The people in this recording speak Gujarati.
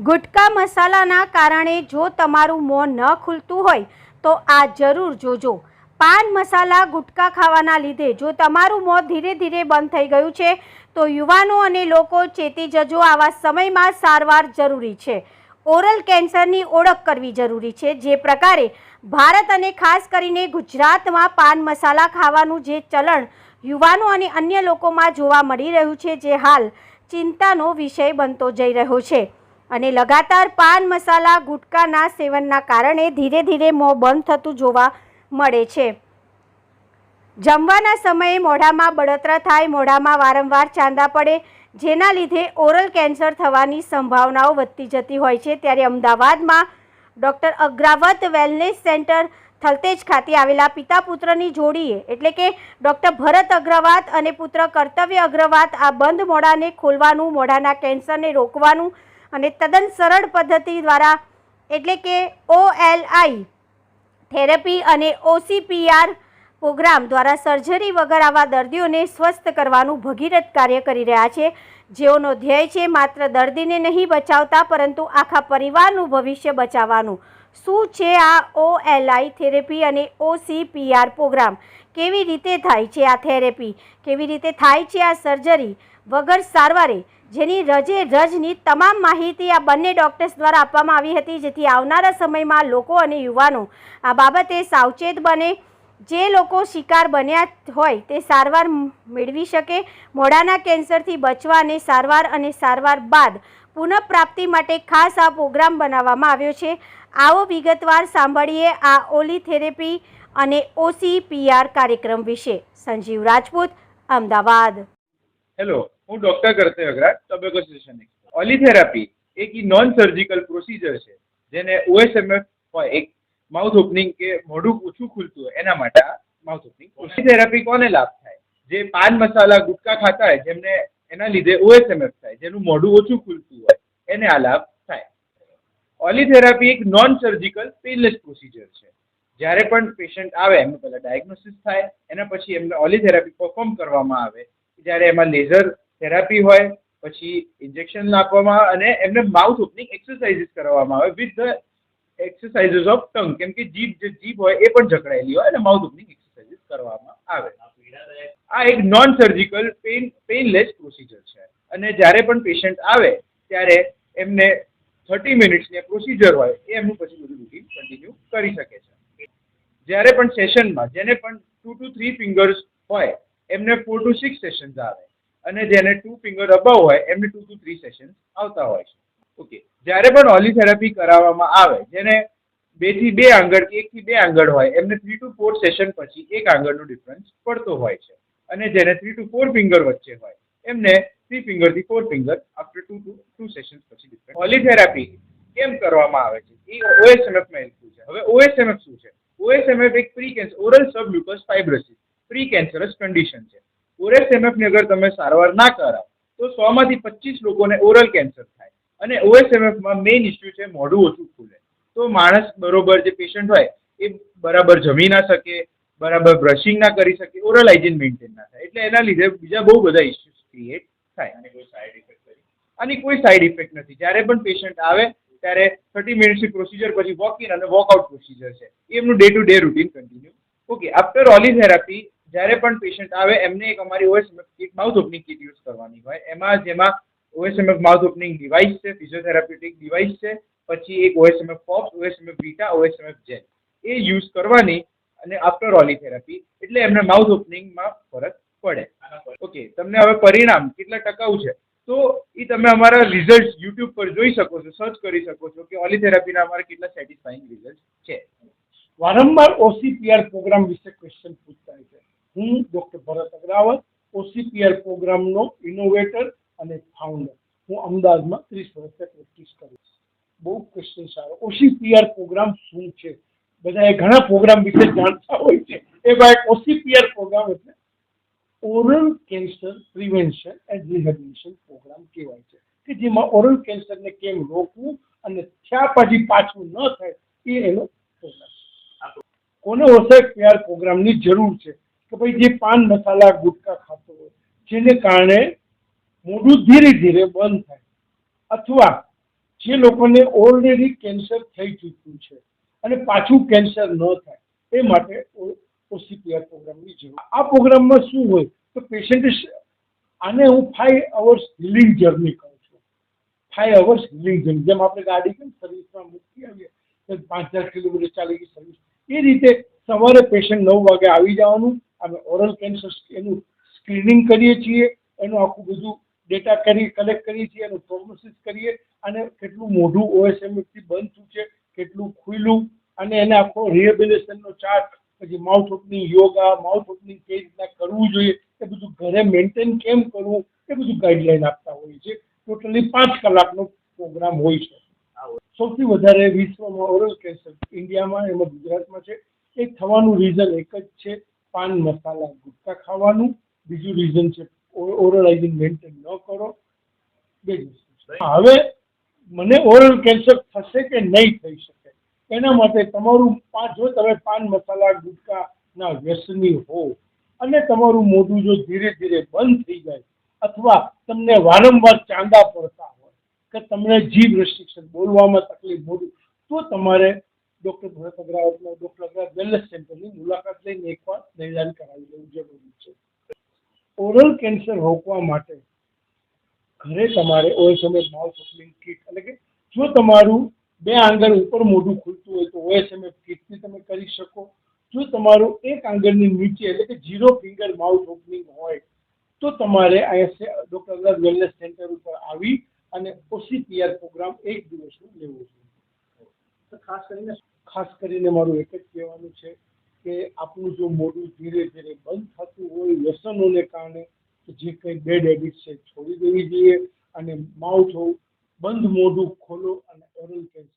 ગુટકા મસાલાના કારણે જો તમારું મોં ન ખુલતું હોય તો આ જરૂર જોજો। પાન મસાલા ગુટકા ખાવાના લીધે જો તમારું મોં ધીરે ધીરે બંધ થઈ ગયું છે તો યુવાનો અને લોકો ચેતી જજો। આવા સમયમાં સારવાર જરૂરી છે। ઓરલ કેન્સરની ઓળખ કરવી જરૂરી છે। જે પ્રકારે ભારત અને ખાસ કરીને ગુજરાતમાં પાન મસાલા ખાવાનું જે ચલણ યુવાનો અને અન્ય લોકોમાં જોવા મળી રહ્યું છે, જે હાલ ચિંતાનો વિષય બનતો જઈ રહ્યો છે। અને લગાતાર પાન મસાલા ગુટકાના સેવનના કારણે ધીરે ધીરે મોં બંધ થતું જોવા મળે છે। જમવાના સમયે મોઢામાં બળતરા થાય, મોઢામાં વારંવાર ચાંદા પડે, જેના લીધે ઓરલ કેન્સર થવાની સંભાવનાઓ વધતી જતી હોય છે। ત્યારે અમદાવાદમાં doctor Agravat wellness centre Thaltej ખાતે આવેલા પિતા પુત્રની જોડીએ એટલે કે ડૉક્ટર ભરત અગ્રવાત અને પુત્ર કર્તવ્ય અગ્રવાત આ બંધ મોઢાને ખોલવાનું, મોઢાના કેન્સરને રોકવાનું અને તદ્દન સરળ પદ્ધતિ દ્વારા એટલે કે OLI થેરેપી અને OCPR પ્રોગ્રામ દ્વારા સર્જરી વગર આવા દર્દીઓને સ્વસ્થ કરવાનું ભગીરથ કાર્ય કરી રહ્યા છે, જેઓનો ધ્યેય છે માત્ર દર્દીને નહીં બચાવતા પરંતુ આખા પરિવારનું ભવિષ્ય બચાવવાનું। શું છે આ OLI થેરેપી અને OCPR પ્રોગ્રામ? કેવી રીતે થાય છે આ થેરેપી? કેવી રીતે થાય છે આ સર્જરી વગર સારવારે? જેની રજે રજની તમામ માહિતી આ બંને ડૉક્ટર્સ દ્વારા આપવામાં આવી હતી, જેથી આવનારા સમયમાં લોકો અને યુવાનો આ બાબતે સાવચેત બને। જે લોકો શિકાર બન્યા હોય તે સારવાર મેળવી શકે। મોઢાના કેન્સરથી બચવા અને સારવાર બાદ પુનઃપ્રાપ્તિ માટે ખાસ આ પ્રોગ્રામ બનાવવામાં આવ્યો છે। આવો વિગતવાર સાંભળીએ આ ઓલી થેરેપી અને OCPR કાર્યક્રમ વિશે। સંજીવ રાજપૂત, અમદાવાદ। હેલો, હું ડોક્ટર કર્તવ્ય અગ્રવાત, ટોબેકો સેશન એક્સપર્ટ। ઓલી થેરાપી એક નોન સર્જિકલ પ્રોસિજર છે જેને OSMF હોય, એક માઉથ ઓપનિંગ કે મોઢું ઓછું ખુલતું હોય એના માટે આ માઉથ ઓપનિંગ। ઓલી થેરાપી કોને લાભ થાય? જે પાન મસાલા ગુટકા ખાતા હોય જેમને એના લીધે OSMF થાય, જેનું મોઢું ઓછું ખુલતું હોય એને આ લાભ થાય। ઓલી થેરાપી એક નોન સર્જિકલ પેનલેસ પ્રોસિજર છે। જ્યારે પણ પેશન્ટ આવે એમનું પહેલા ડાયગ્નોસિસ થાય, એના પછી એમને ઓલી થેરાપી પરફોર્મ કરવામાં આવે। જ્યારે એમાં લેઝર થેરાપી હોય, પછી ઇન્જેક્શન નાખવામાં અને એમને માઉથ ઓપનિંગ એક્સરસાઇઝીસ કરવામાં આવે with the exercises of tongue, કેમ કે જીભ હોય એ પણ જકડાયેલી હોય અને માઉથ ઓપનિંગ એક્સરસાઇઝીસ કરવામાં આવે। આ એક નોન સર્જિકલ પેનલેસ પ્રોસિજર છે અને જ્યારે પણ પેશન્ટ આવે ત્યારે એમને 30 મિનિટ્સની પ્રોસિજર હોય એ એમનું પછી બધું રૂટીન કન્ટિન્યુ કરી શકે છે। જ્યારે પણ સેશનમાં જેને પણ 2 to 3 ફિંગર્સ હોય એમને 4 to 6 સેશન્સ આવે અને જેને 2 ફિંગર અબવ હોય એમને 2 to 3 સેશન્સ આવતા હોય છે। ઓકે, જ્યારે પણ ઓલી થેરાપી કરાવવામાં આવે જેને 2 થી 2 આંગળ કે 1 થી 2 આંગળ હોય એમને 3 to 4 સેશન પછી 1 આંગળનો ડિફરન્સ પડતો હોય છે અને જેને 3 to 4 ફિંગર વચ્ચે હોય એમને 3 ફિંગર થી 4 ફિંગર આફ્ટર 2 to 2 સેશન્સ પછી ડિફરન્સ। ઓલી થેરાપી કેમ કરવામાં આવે છે એ OSMF માં લખ્યું છે। હવે OSMF શું છે? OSMF એક pre cancer oral submucous fibrosis pre cancerous condition છે। OSMF ની અગર તમે સારવાર ના કરાવો તો 100 માંથી 25 લોકોને ઓરલ કેન્સર થાય અને OSMF માં મેઇન ઇસ્યુ છે મોઢું ઓછું ખુલે। તો માણસ બરોબર જે પેશન્ટ હોય એ બરાબર જમી ના શકે, બરાબર બ્રશિંગ ના કરી શકે, ઓરલ હાઇજીન મેન્ટેન ના થાય, એટલે એના લીધે બીજા બહુ બધા ઇસ્યુઝ ક્રિએટ થાય। આની કોઈ સાઇડ ઇફેક્ટ નથી। જ્યારે પણ પેશન્ટ આવે ત્યારે 30 મિનિટ્સની પ્રોસિજર પછી વોક ઇન અને વોકઆઉટ પ્રોસિજર છે, એ એમનું day to day routine continue. Okay, after ઓલી થેરાપી જ્યારે પણ પેશન્ટ આવે એમને એક અમારી OSMF kit mouth opening kit use કરવાની હોય। જેમાં OSMF માઉથ ઓપનિંગ ડિવાઇસ છે, ફિઝિયોથેરાપ્યુટિક ડિવાઇસ છે, પછી એક OSMF pops, OSMF beta, OSMF gel એ યુઝ કરવાની અને આફ્ટર ઓલી થેરાપી એટલે એમને માઉથ ઓપનિંગમાં ફરક પડે। ઓકે, તમને હવે પરિણામ કેટલા ટકાઉ છે તો એ તમે અમારા રિઝલ્ટ યુટ્યુબ પર જોઈ શકો છો, સર્ચ કરી શકો છો કે ઓલી થેરાપીના અમારા કેટલા સેટિસ્ફાઈંગ રિઝલ્ટ છે। વારંવાર OCPR પ્રોગ્રામ વિશે ક્વેશ્ચન પૂછતા હોય છે। હું ડોક્ટર ભરત અગ્રવાત, OCPR પ્રોગ્રામનો ઇનોવેટર અને ફાઉન્ડર। હું અમદાવાદમાં 30 વર્ષથી પ્રેક્ટિસ કરું છું। બહુ ક્વેશ્ચન સારો। OCPR પ્રોગ્રામ શું છે? બધાએ ઘણા પ્રોગ્રામ વિશે જાણતા હોય છે, એમાં એક OCPR પ્રોગ્રામ એટલે oral cancer prevention and rehabilitation program કહેવાય છે, કે જેમાં ઓરલ કેન્સરને કેમ રોકવું અને થયા પછી પાછું ન થાય એ એનો પ્રોગ્રામ છે। કોને OCPR પ્રોગ્રામની જરૂર છે? કે ભાઈ જે પાન મસાલા ગુટકા ખાતો હોય જેને કારણે મોઢું ધીરે ધીરે બંધ થાય અથવા જે લોકોને ઓલરેડી કેન્સર થઈ ચૂક્યું છે અને પાછું કેન્સર ન થાય એ માટે OCPR પ્રોગ્રામની જરૂર. આ પ્રોગ્રામમાં શું હોય તો પેશન્ટ આને હું 5 hours હિલિંગ જર્ની કહું છું. 5 hours હિલિંગ જર્ની, જેમ આપણે ગાડી કેમ સર્વિસમાં મૂકી આવીએ તો 5,000 કિલોમીટર ચાલી ગઈ સર્વિસ, એ રીતે સવારે પેશન્ટ 9 વાગે આવી જવાનું. અમે ઓરલ કેન્સર એનું સ્ક્રીનિંગ કરીએ છીએ, એનું આખું બધું ડેટા કલેક્ટ કરીએ છીએ, એનું પ્રોગ્નોસિસ કરીએ, અને કેટલું મોઢું OSMF થી બંધ થયું છે, કેટલું ખુલ્લું, અને એને આખો રિહેબિલિટેશનનો ચાર્ટ, પછી mouth opening yoga, mouth opening કઈ રીતના કરવું જોઈએ, એ બધું ઘરે મેન્ટેન કેમ કરવું, એ બધું ગાઈડલાઈન આપતા હોય છે. ટોટલી 5 કલાકનો પ્રોગ્રામ હોય છે. સૌથી વધારે વિશ્વમાં ઓરલ કેન્સર ઇન્ડિયામાં, એમાં ગુજરાતમાં છે. એ થવાનું રીઝન એક જ છે, પાન મસાલા ગુટખા ખાવાનું. બીજું રીઝન છે ઓરલ હાઇજીન મેન્ટેન ન કરો. બે જ વસ્તુ છે. હવે મને ઓરલ કેન્સર થશે કે નહીં થઈ શકે, એના માટે તમારું જો તમે પાન મસાલા ગુટખાના વ્યસની હો અને તમારું મોઢું જો ધીરે ધીરે બંધ થઈ જાય, અથવા તમને વારંવાર ચાંદા પડતા હોય કે તમને જીભ રેસ્ટ્રિક્શન, બોલવામાં તકલીફ, મોઢું, તો તમારે ડૉક્ટર ભરત અગ્રવાલના ડૉક્ટર અગ્રવાલ વેલનેસ સેન્ટરની મુલાકાત લઈને એકવાર નિદાન કરાવી લેવું જરૂરી છે. ઓરલ કેન્સર રોકવા માટે ઘરે તમારે OSMF માઉથ ઓપનિંગ કિટ, એટલે કે જો તમારું 2 આંગળ ઉપર મોઢું ખુલતું હોય તો OSMF કિટથી તમે કરી શકો. જો તમારું 1 આંગળની નીચે, એટલે કે 0 ફિંગર માઉથ ઓપનિંગ હોય, તો તમારે અહીંયા ડૉક્ટર અગ્રવાલ વેલનેસ સેન્ટર ઉપર આવી અને OCPR પ્રોગ્રામ 1 દિવસનો લેવો જોઈએ. ખાસ કરીને મારું એક જ કહેવાનું છે કે આપણું જો મોઢું ધીરે ધીરે બંધ થતું હોય વ્યસનોને કારણે, તો જે કંઈ બેડ હેબિટ છે છોડી દેવી જોઈએ, અને માઉથ બંધ મોઢું ખોલો અને ઓરલ કેન્સર